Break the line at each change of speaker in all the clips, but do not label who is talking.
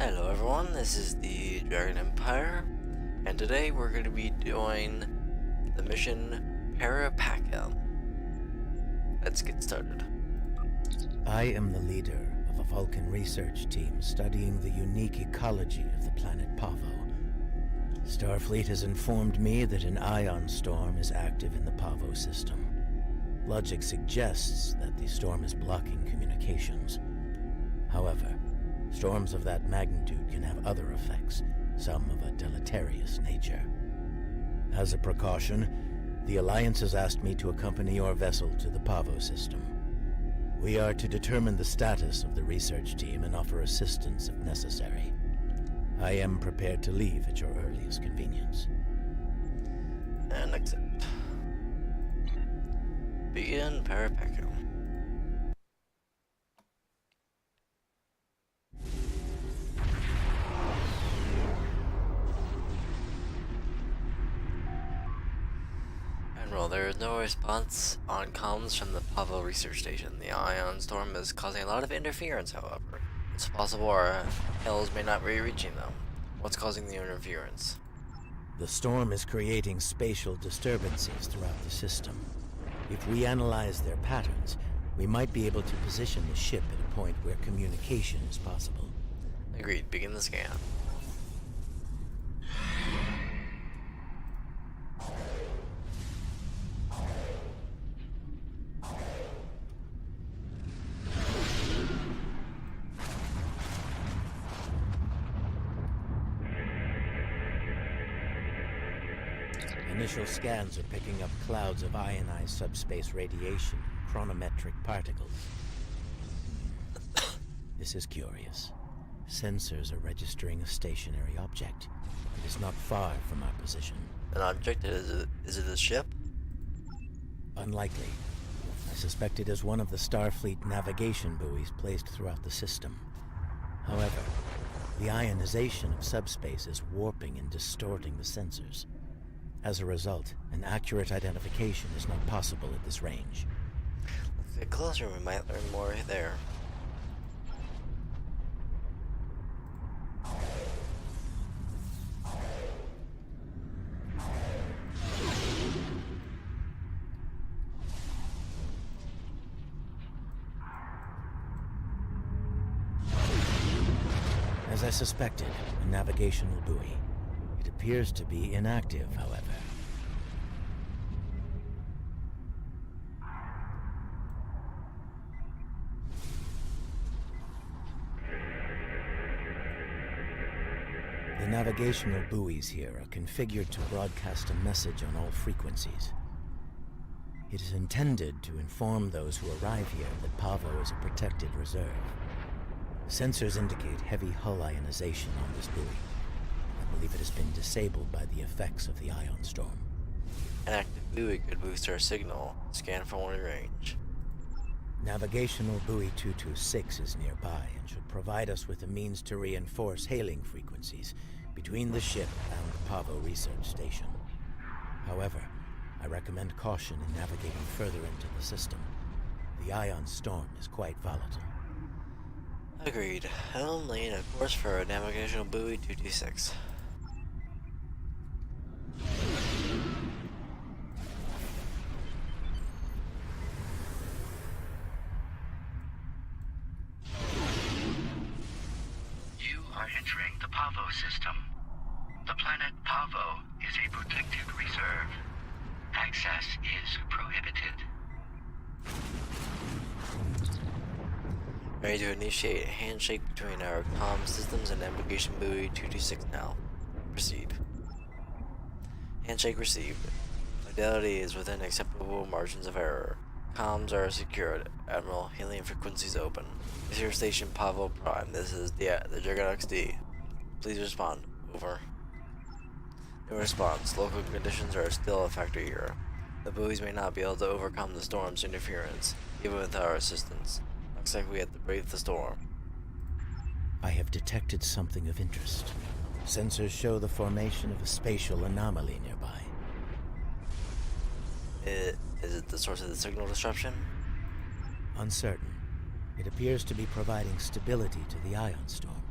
Hello everyone, this is the Dragon Empire, and today we're going to be doing the mission pacem. Let's get started.
I am the leader of a Vulcan research team studying the unique ecology of the planet Pavo. Starfleet has informed me that an ion storm is active in the Pavo system. Logic suggests that the storm is blocking communications. However, storms of that magnitude can have other effects, some of a deleterious nature. As a precaution, the Alliance has asked me to accompany your vessel to the Pavo system. We are to determine the status of the research team and offer assistance if necessary. I am prepared to leave at your earliest convenience.
And accept. Begin pacem. Admiral, there is no response on comms from the Pavo research station. The ion storm is causing a lot of interference, however. It's possible our hails may not be reaching them. What's causing the interference?
The storm is creating spatial disturbances throughout the system. If we analyze their patterns, we might be able to position the ship at a point where communication is possible.
Agreed. Begin the scan.
Initial scans are picking up clouds of ionized subspace radiation and chronometric particles. This is curious. Sensors are registering a stationary object. It is not far from our position.
An object? Is it a ship?
Unlikely. I suspect it is one of the Starfleet navigation buoys placed throughout the system. However, the ionization of subspace is warping and distorting the sensors. As a result, an accurate identification is not possible at this range.
Let's get closer, we might learn more there.
As I suspected, a navigational buoy. It appears to be inactive, however. The navigational buoys here are configured to broadcast a message on all frequencies. It is intended to inform those who arrive here that Pavo is a protected reserve. Sensors indicate heavy hull ionization on this buoy. I believe it has been disabled by the effects of the ion storm.
An active buoy could boost our signal. Scan for one range.
Navigational buoy 226 is nearby and should provide us with a means to reinforce hailing frequencies between the ship and the Pavo research station. However, I recommend caution in navigating further into the system. The ion storm is quite volatile.
Agreed. Helm lane a course for navigational buoy 226.
You are entering the Pavo system. The planet Pavo is a protected reserve. Access is prohibited.
Ready to initiate a handshake between our comm systems and navigation buoy 226 now. Proceed. Handshake received. Fidelity is within acceptable margins of error. Comms are secured. Admiral, hailing frequencies open. Research Station Pavo Prime. This is the Dragon XD. Please respond. Over. No response. Local conditions are still a factor here. The buoys may not be able to overcome the storm's interference, even with our assistance. Looks like we have to brave the storm.
I have detected something of interest. Sensors show the formation of a spatial anomaly nearby.
Is it the source of the signal disruption?
Uncertain. It appears to be providing stability to the ion storm,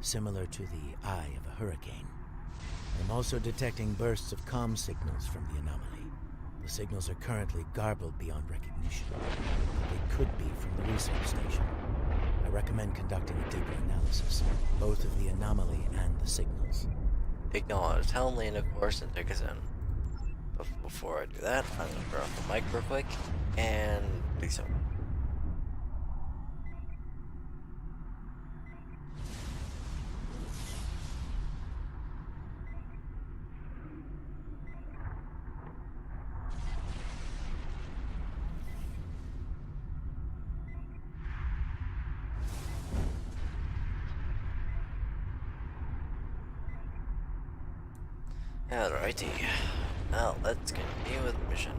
similar to the eye of a hurricane. I'm also detecting bursts of comm signals from the anomaly. The signals are currently garbled beyond recognition. They could be from the research station. I recommend conducting a deeper analysis, both of the anomaly and the signals.
Acknowledge. Tell him land a course and take us in. But before I do that, I'm gonna turn off the mic real quick and please help. Alrighty, now let's continue with the mission.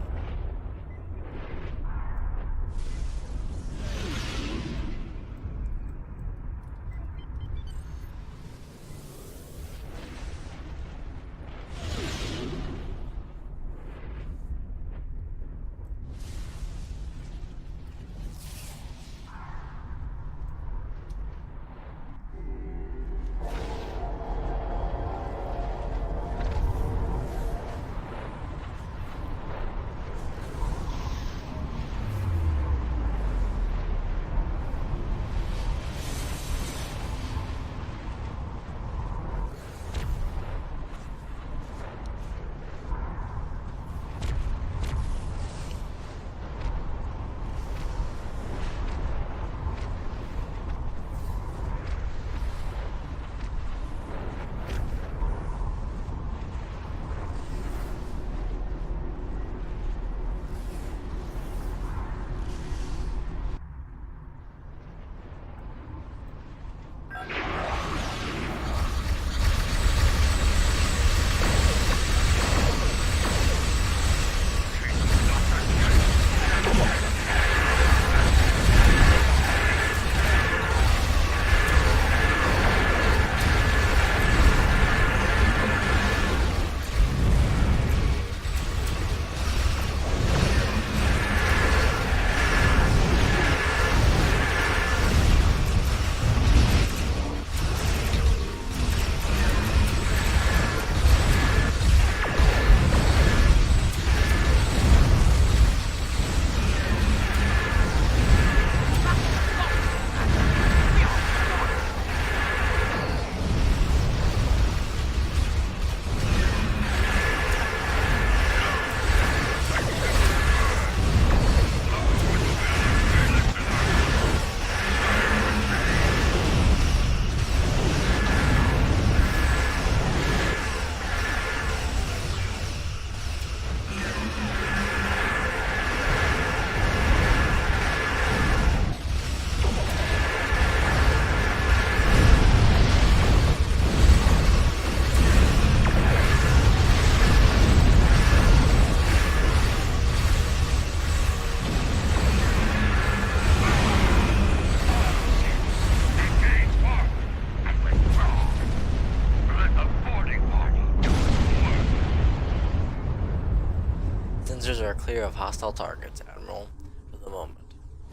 Sensors are clear of hostile targets, Admiral, for the moment.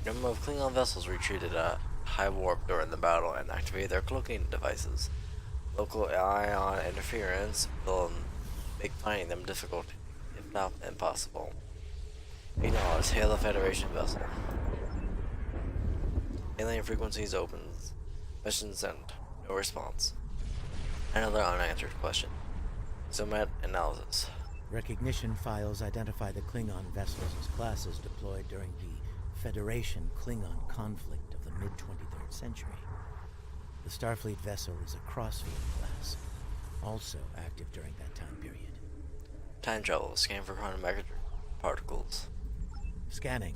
A number of Klingon vessels retreated at high warp during the battle and activated their cloaking devices. Local ion interference will make finding them difficult, if not impossible. Acknowledge, hail the Federation vessel. Alien frequencies opens. Mission sent. No response. Another unanswered question. Zomet analysis.
Recognition files identify the Klingon vessels as classes deployed during the Federation Klingon conflict of the mid-23rd century. The Starfleet vessel is a Crossfield class, also active during that time period.
Time travel. Scan for chronometric particles.
Scanning.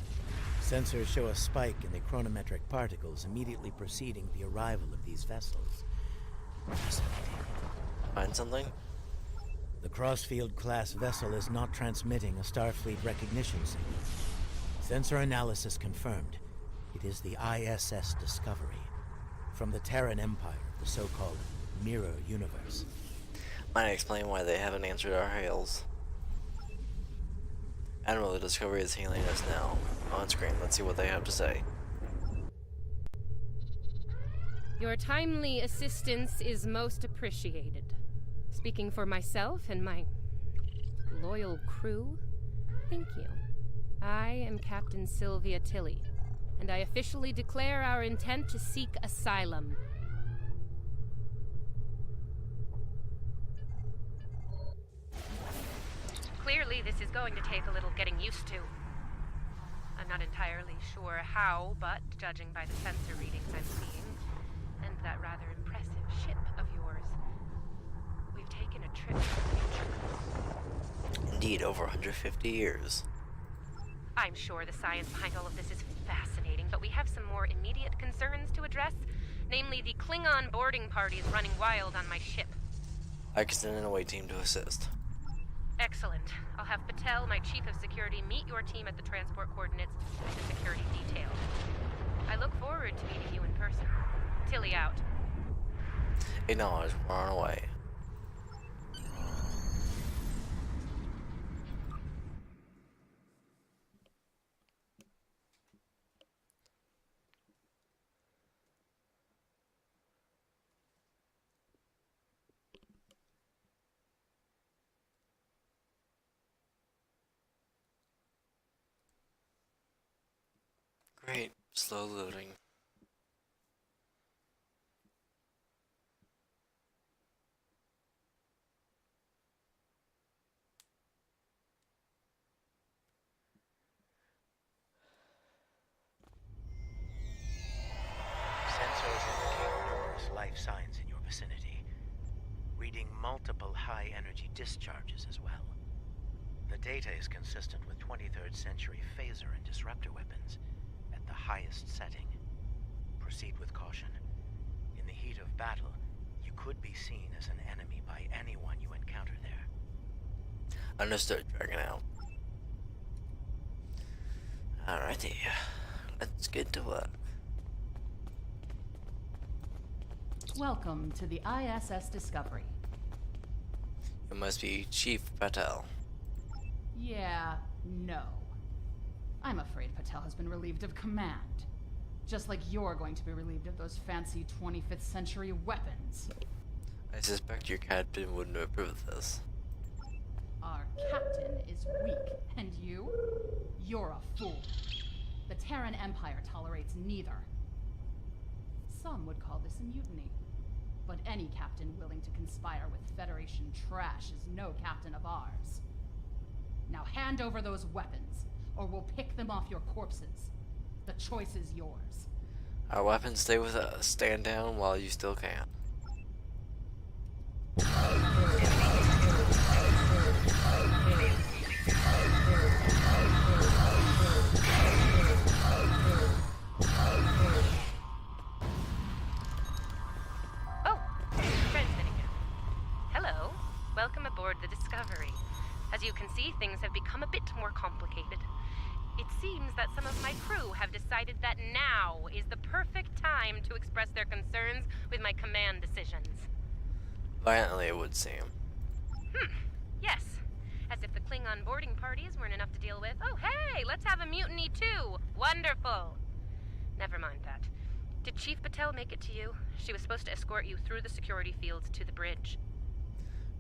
Sensors show a spike in the chronometric particles immediately preceding the arrival of these vessels. Fascinating.
Find something?
The Crossfield class vessel is not transmitting a Starfleet recognition signal. Sensor analysis confirmed. It is the ISS Discovery, from the Terran Empire of the so-called Mirror Universe.
Might explain why they haven't answered our hails. Admiral, the Discovery is hailing us now. On screen, let's see what they have to say.
Your timely assistance is most appreciated. Speaking for myself and my loyal crew, thank you. I am Captain Sylvia Tilly, and I officially declare our intent to seek asylum. Clearly, this is going to take a little getting used to. I'm not entirely sure how, but judging by the sensor readings I'm seeing, and that rather impressive ship of yours, we've taken a trip to the future.
Indeed, over 150 years.
I'm sure the science behind all of this is fascinating, but we have some more immediate concerns to address, namely the Klingon boarding parties running wild on my ship.
I can send an away team to assist.
Excellent. I'll have Patel, my chief of security, meet your team at the transport coordinates with the security detail. I look forward to meeting you in person. Tilly out.
Acknowledge, we're on our way. Great, slow loading.
Sensors indicate numerous life signs in your vicinity, reading multiple high-energy discharges as well. The data is consistent with 23rd century phaser and disruptor weapons at the highest setting. Proceed with caution. In the heat of battle, you could be seen as an enemy by anyone you encounter there.
Understood, Dragon out. Alrighty, let's get to work.
Welcome to the ISS Discovery.
It must be Chief Patel.
Yeah, no. I'm afraid Patel has been relieved of command. Just like you're going to be relieved of those fancy 25th century weapons.
I suspect your captain wouldn't approve of this.
Our captain is weak, and you? You're a fool. The Terran Empire tolerates neither. Some would call this a mutiny. But any captain willing to conspire with Federation trash is no captain of ours. Now hand over those weapons, or we'll pick them off your corpses. The choice is yours.
Our weapons stay with us. Stand down while you still can.
Oh, transmitting now. Hello. Welcome aboard the Discovery. As you can see, things have become a bit more complicated. It seems that some of my crew have decided that now is the perfect time to express their concerns with my command decisions.
Violently, it would seem.
Yes. As if the Klingon boarding parties weren't enough to deal with. Oh, hey, let's have a mutiny too. Wonderful. Never mind that. Did Chief Patel make it to you? She was supposed to escort you through the security fields to the bridge.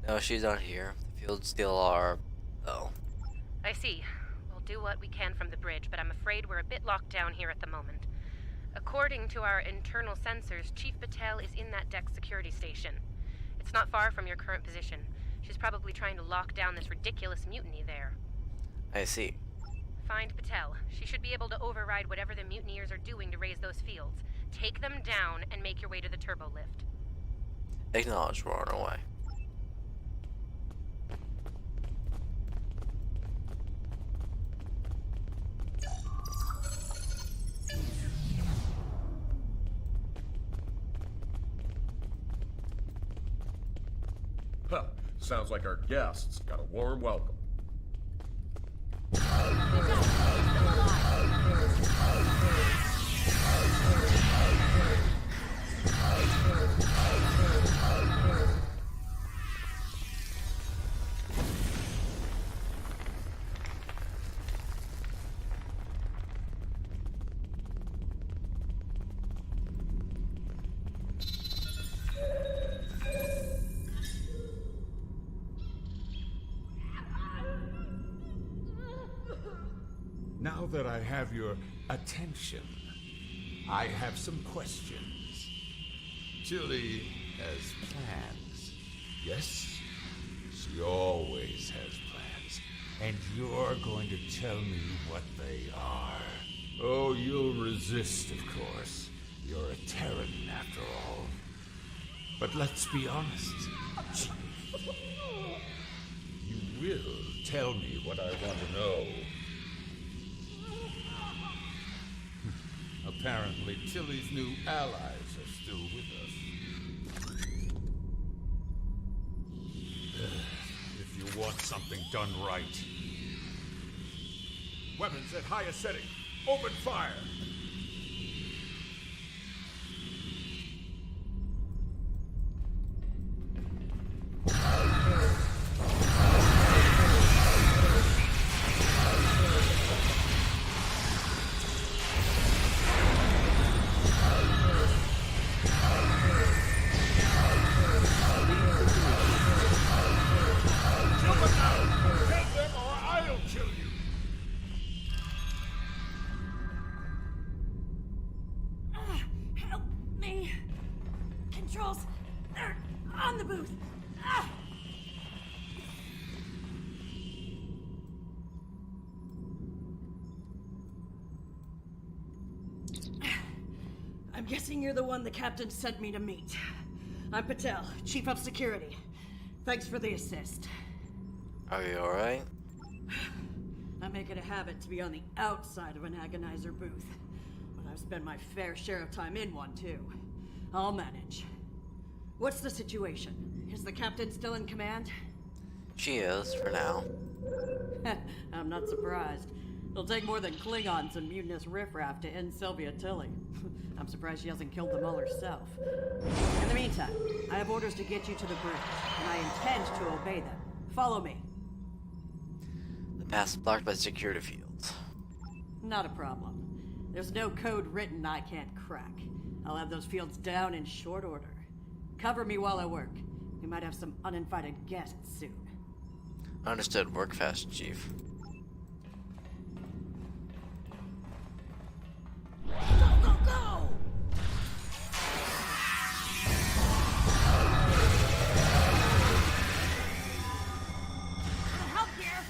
No, she's not here. The fields still are, though.
I see. We'll do what we can from the bridge, but I'm afraid we're a bit locked down here at the moment. According to our internal sensors, Chief Patel is in that deck security station. It's not far from your current position. She's probably trying to lock down this ridiculous mutiny there.
I see.
Find Patel. She should be able to override whatever the mutineers are doing to raise those fields. Take them down and make your way to the turbo lift.
Acknowledge, we're on our way.
Huh, sounds like our guests got a warm welcome.
that I have your attention, I have some questions. Tilly has plans. Yes? She always has plans. And you're going to tell me what they are. Oh, you'll resist, of course. You're a Terran, after all. But let's be honest. You will tell me what I want to know. Apparently, Tilly's new allies are still with us. If you want something done right. Weapons at highest setting. Open fire!
Help me! Controls are on the booth. Ah! I'm guessing you're the one the captain sent me to meet. I'm Patel, Chief of Security. Thanks for the assist.
Are you alright?
I make it a habit to be on the outside of an agonizer booth. But I've spent my fair share of time in one, too. I'll manage. What's the situation? Is the captain still in command?
She is, for now.
I'm not surprised. It'll take more than Klingons and mutinous riffraff to end Sylvia Tilly. I'm surprised she hasn't killed them all herself. In the meantime, I have orders to get you to the bridge, and I intend to obey them. Follow me.
The path is blocked by security fields.
Not a problem. There's no code written I can't crack. I'll have those fields down in short order. Cover me while I work. We might have some uninvited guests soon.
Understood. Work fast, Chief.
Go, go, go! Help here!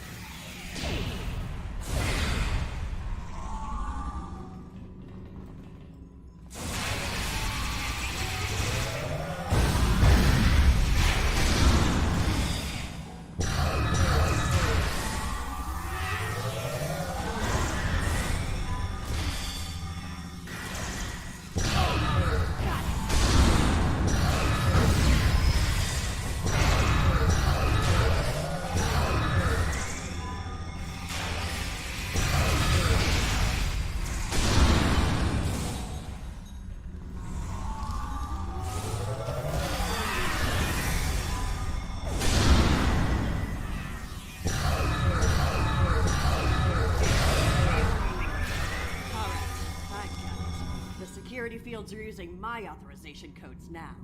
Security fields are using my authorization codes now.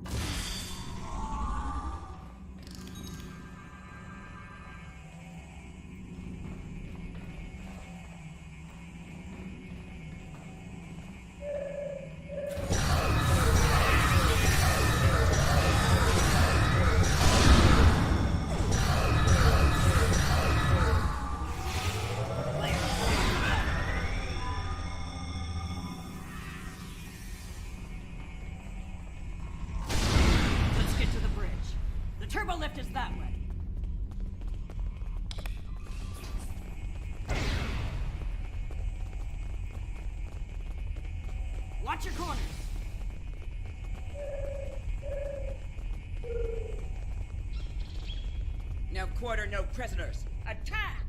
Turbo lift is that way. Watch your corners.
No quarter, no prisoners. Attack!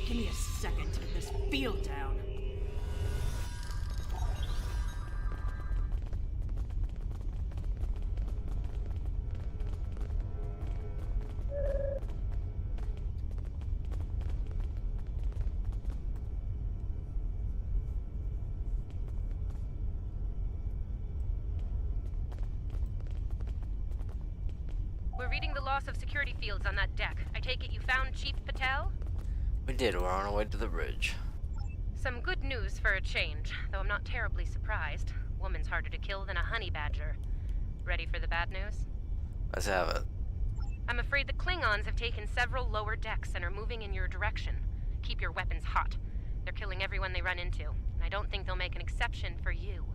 Give me a second to get this field down.
reading the loss of security fields on that deck. I take it you found Chief Patel?
We did. We're on our way to the bridge.
Some good news for a change, though I'm not terribly surprised. Woman's harder to kill than a honey badger. Ready for the bad news?
Let's have it.
I'm afraid the Klingons have taken several lower decks and are moving in your direction. Keep your weapons hot. They're killing everyone they run into, and I don't think they'll make an exception for you.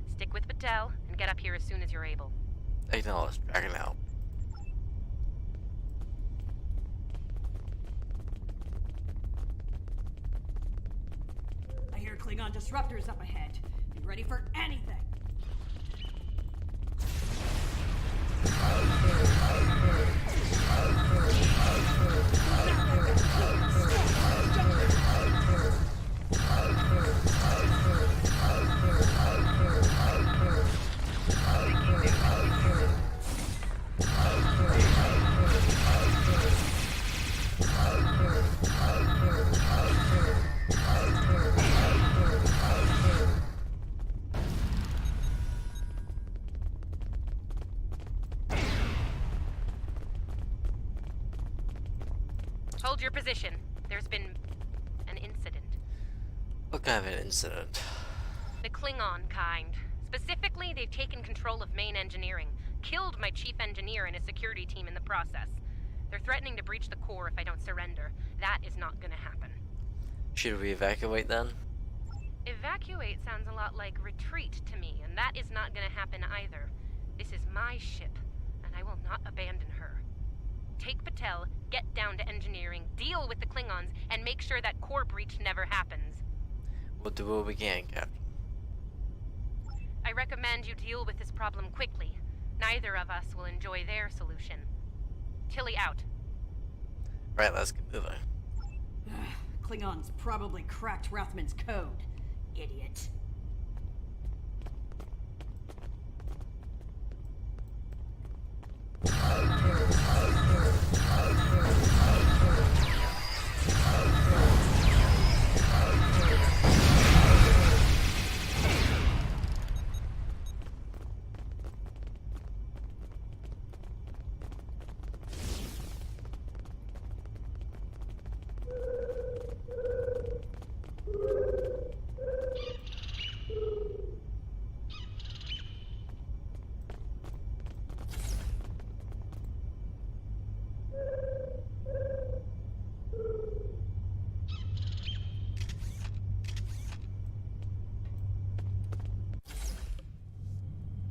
Stick with Patel and get up here as soon as you're able.
Acknowledge. Dragon out.
I hear Klingon disruptors up ahead. Be ready for anything.
Hold your position. There's been an incident.
What kind of an incident?
The Klingon kind. Specifically, they've taken control of main engineering, killed my chief engineer and his security team in the process. They're threatening to breach the core if I don't surrender. That is not gonna happen.
Should we evacuate then?
Evacuate sounds a lot like retreat to me, and that is not gonna happen either. This is my ship, and I will not abandon her. Take Patel, get down to engineering, deal with the Klingons, and make sure that core breach never happens.
We'll do what we can, Captain.
I recommend you deal with this problem quickly. Neither of us will enjoy their solution. Tilly out.
Right, let's get moving.
Klingons probably cracked Rothman's code. Idiot.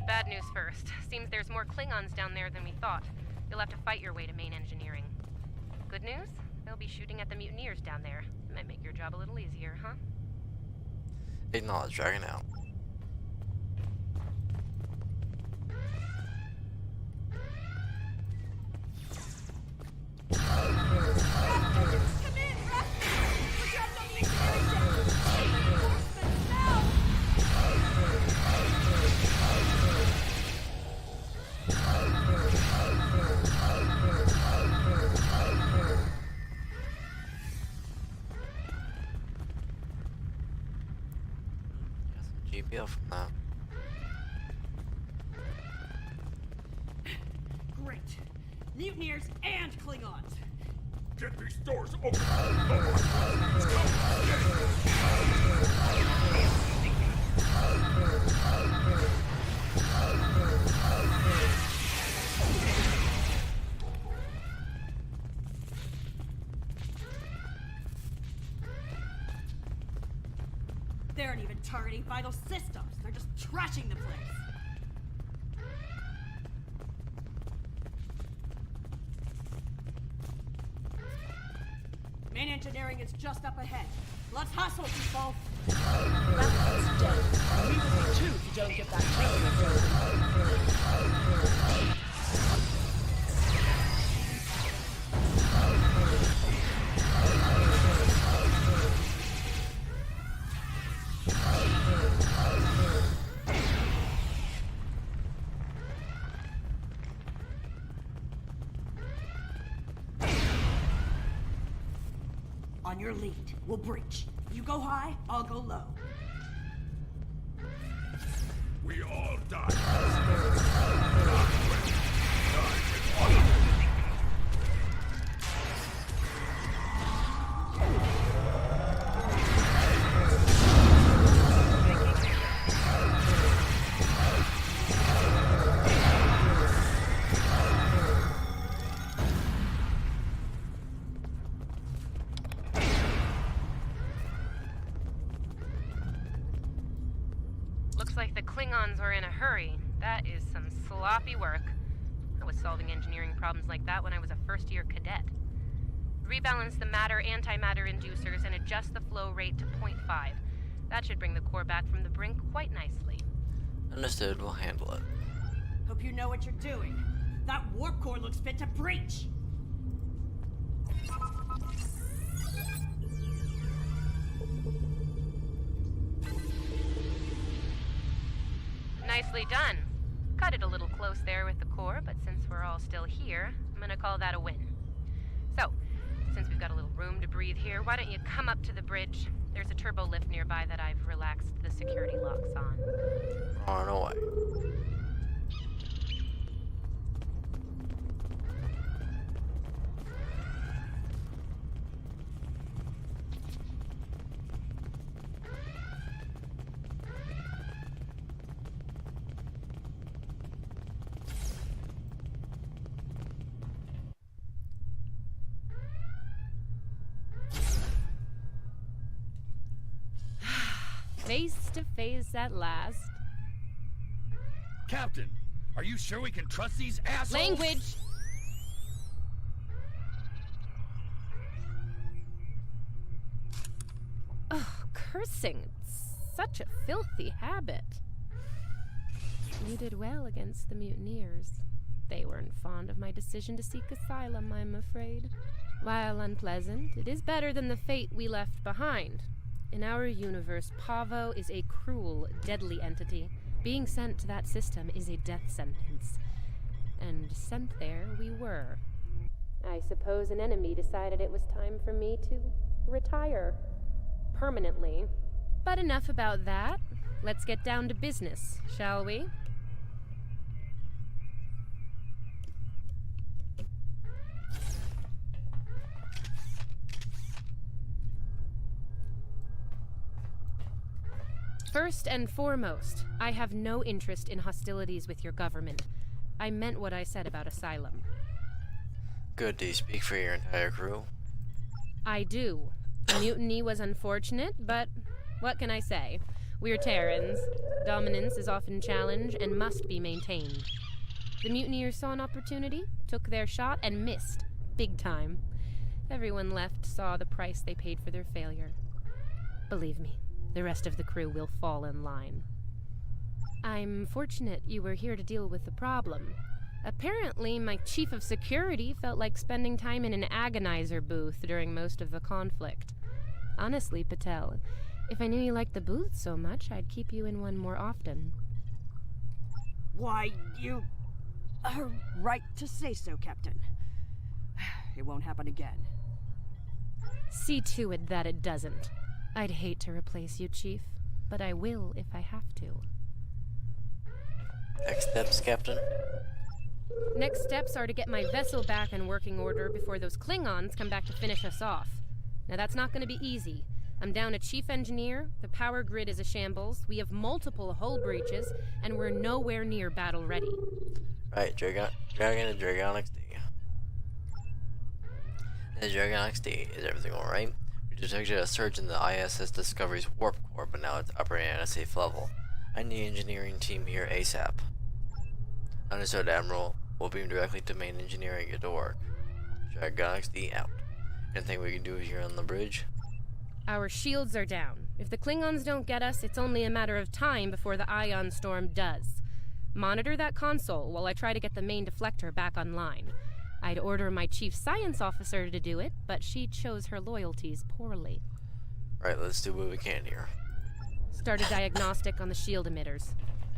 Bad news first. Seems there's more Klingons down there than we thought. You'll have to fight your way to main engineering. Good news? They'll be shooting at the mutineers down there. Might make your job a little easier, huh?
Acknowledge. Dragon out. GPL from that.
Great. Mutineers and Klingons.
Get these doors open!
They aren't even targeting vital systems. They're just trashing the place. Main engineering is just up ahead. Let's hustle, people!
Rathman's dead, and we will be too if you don't get that chamber open.
On your lead, we'll breach. You go high, I'll go low.
We all die. Die with honor.
the Klingons were in a hurry. That is some sloppy work. I was solving engineering problems like that when I was a first-year cadet. Rebalance the matter-antimatter inducers and adjust the flow rate to 0.5. That should bring the core back from the brink quite nicely.
Understood, we'll handle it.
Hope you know what you're doing. That warp core looks fit to breach.
Nicely done. Cut it a little close there with the core, but since we're all still here, I'm gonna call that a win. So, since we've got a little room to breathe here, why don't you come up to the bridge? There's a turbo lift nearby that I've relaxed the security locks on.
On away.
Face to face at last.
Captain, are you sure we can trust these assholes?
Language! Oh, cursing. It's such a filthy habit. You did well against the mutineers. They weren't fond of my decision to seek asylum, I'm afraid. While unpleasant, it is better than the fate we left behind. In our universe, Pavo is a cruel, deadly entity. Being sent to that system is a death sentence. And sent there we were. I suppose an enemy decided it was time for me to retire. Permanently. But enough about that. Let's get down to business, shall we? First and foremost, I have no interest in hostilities with your government. I meant what I said about asylum.
Good, do you speak for your entire crew?
I do. The mutiny was unfortunate, but what can I say? We're Terrans. Dominance is often challenged and must be maintained. The mutineers saw an opportunity, took their shot, and missed. Big time. Everyone left saw the price they paid for their failure. Believe me, the rest of the crew will fall in line. I'm fortunate you were here to deal with the problem. Apparently, my chief of security felt like spending time in an agonizer booth during most of the conflict. Honestly, Patel, if I knew you liked the booth so much, I'd keep you in one more often.
Why, you are right to say so, Captain. It won't happen again.
See to it that it doesn't. I'd hate to replace you, Chief, but I will if I have to.
Next steps, Captain?
Next steps are to get my vessel back in working order before those Klingons come back to finish us off. Now that's not going to be easy. I'm down a chief engineer, the power grid is a shambles, we have multiple hull breaches, and we're nowhere near battle ready.
Right, Dragon and Dragon XD. And Dragon XD, is everything alright? We detected a surge in the ISS Discovery's warp core, but now it's operating at a safe level. I need the engineering team here ASAP. Understood, Admiral. We'll beam directly to main engineering at work. Dragon XD out. Anything we can do here on the bridge?
Our shields are down. If the Klingons don't get us, it's only a matter of time before the ion storm does. Monitor that console while I try to get the main deflector back online. I'd order my chief science officer to do it, but she chose her loyalties poorly.
Right, let's do what we can here.
Start a diagnostic on the shield emitters.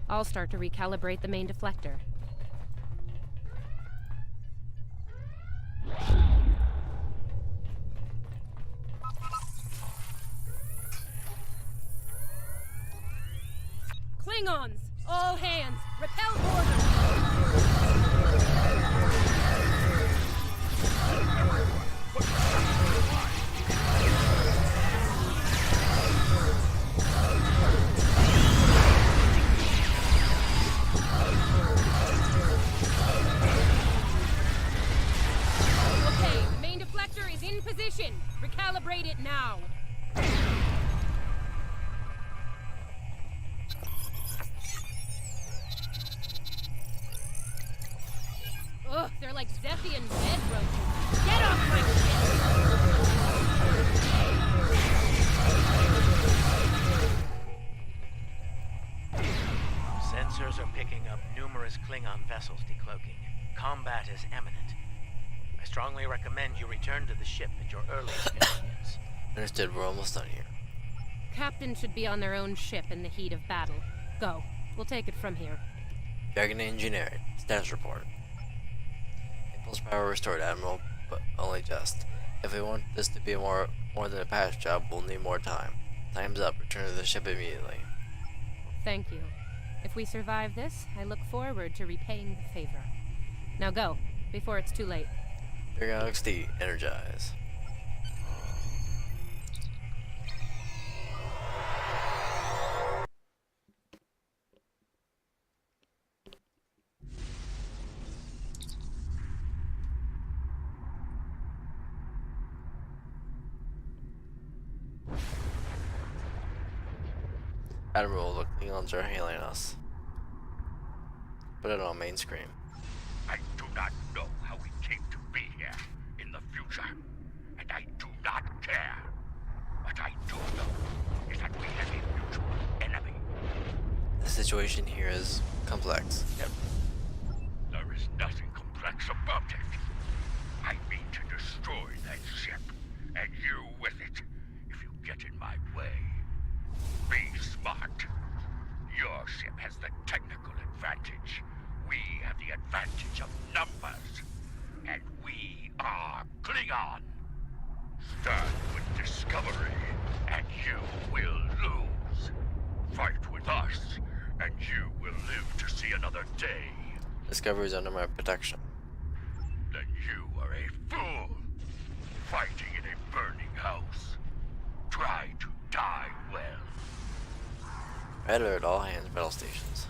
I'll start to recalibrate the main deflector. Klingons! All hands! Repel orders! Okay, the main deflector is in position. Recalibrate it now.
vessels decloaking. Combat is imminent. I strongly recommend you return to the ship at your earliest convenience.
Understood, we're almost done here.
Captains should be on their own ship in the heat of battle. Go. We'll take it from here.
Dragon Engineering. Status report. Impulse power restored, Admiral, but only just. If we want this to be more than a patch job, we'll need more time. Time's up. Return to the ship immediately.
Thank you. If we survive this, I look forward to repaying the favor. Now go, before it's too late.
Dragon XD, energize. Admiral, the Klingons are hailing us. Put it on main screen.
I do not know how we came to be here in the future, and I do not care. What I do know is that we have a mutual enemy.
The situation here is complex.
Yep. There is nothing complex about it. I mean to destroy that ship, and you with it, if you get in my way. Be smart. Your ship has the technical advantage. We have the advantage of numbers. And we are Klingon. Start with discovery, and you will lose. Fight with us, and you will live to see another day.
Discovery is under my protection.
Then you are a fool. Fighting in a burning house. Try to die well.
Red alert, all hands, battle stations.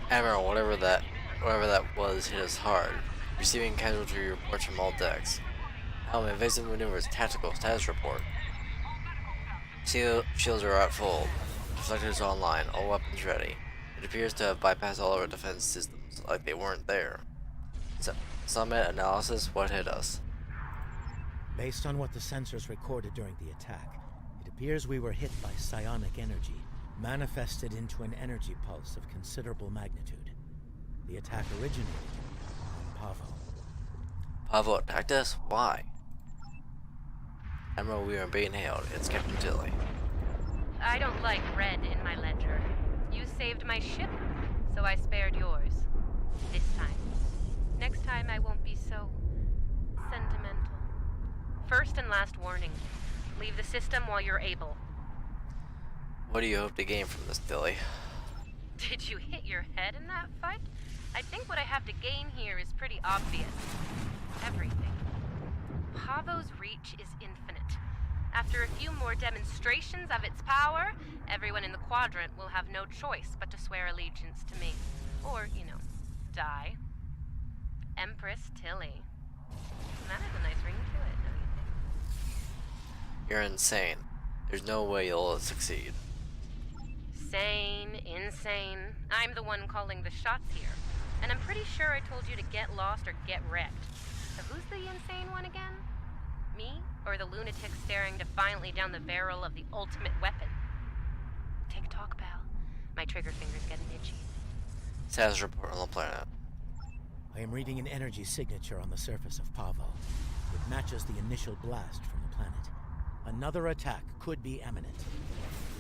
Admiral, whatever that was hit us hard. Receiving casualty reports from all decks. Invasive maneuvers, tactical status report. Shields are at full. Reflectors online, all weapons ready. It appears to have bypassed all our defense systems, like they weren't there. Summit analysis, what hit us?
Based on what the sensors recorded during the attack, it appears we were hit by psionic energy, manifested into an energy pulse of considerable magnitude. The attack originated on Pavo.
Pavo attacked us? Why? Admiral, we are being hailed. It's Captain Tilly.
I don't like red in my ledger. You saved my ship, so I spared yours. This time. Next time I won't be so sentimental. First and last warning. Leave the system while you're able.
What do you hope to gain from this, Tilly?
Did you hit your head in that fight? I think what I have to gain here is pretty obvious. Everything. Pavo's reach is infinite. After a few more demonstrations of its power, everyone in the quadrant will have no choice but to swear allegiance to me. Or, die. Empress Tilly. That has a nice ring to it, don't you think?
You're insane. There's no way you'll succeed.
Sane, insane. I'm the one calling the shots here. And I'm pretty sure I told you to get lost or get wrecked. So who's the insane one again? Me? Or the lunatic staring defiantly down the barrel of the ultimate weapon? Tick-tock, pal. My trigger finger's getting itchy.
Status report on the planet.
I am reading an energy signature on the surface of Pavo. It matches the initial blast from the planet. Another attack could be imminent.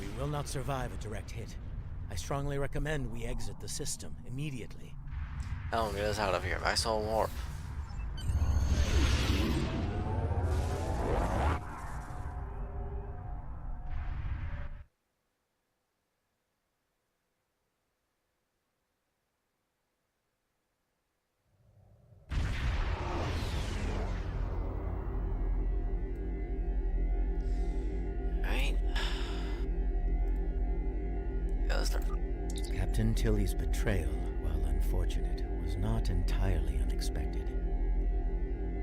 We will not survive a direct hit. I strongly recommend we exit the system immediately.
Get us out of here. Maximum warp. Alright. Yeah, let's start.
Captain Tilly's betrayal, while unfortunate, was not entirely unexpected.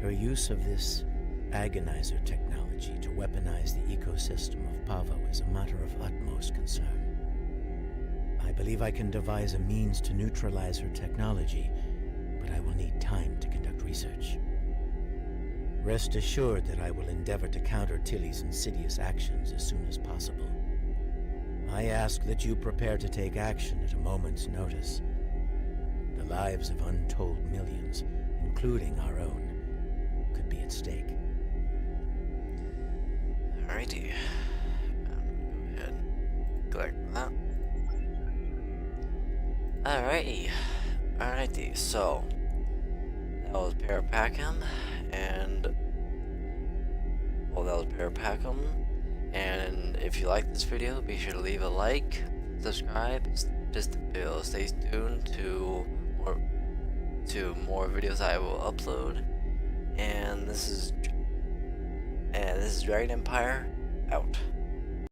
Her use of this agonizer technology to weaponize the ecosystem of Pavo is a matter of utmost concern. I believe I can devise a means to neutralize her technology, but I will need time to conduct research. Rest assured that I will endeavor to counter Tilly's insidious actions as soon as possible. I ask that you prepare to take action at a moment's notice. The lives of untold millions, including our own, could be at stake.
Alrighty. Go ahead. Click that. Alrighty, so that was pacem, and and if you like this video, be sure to leave a like, subscribe, just stay tuned to more videos I will upload. And this is Dragon Empire out.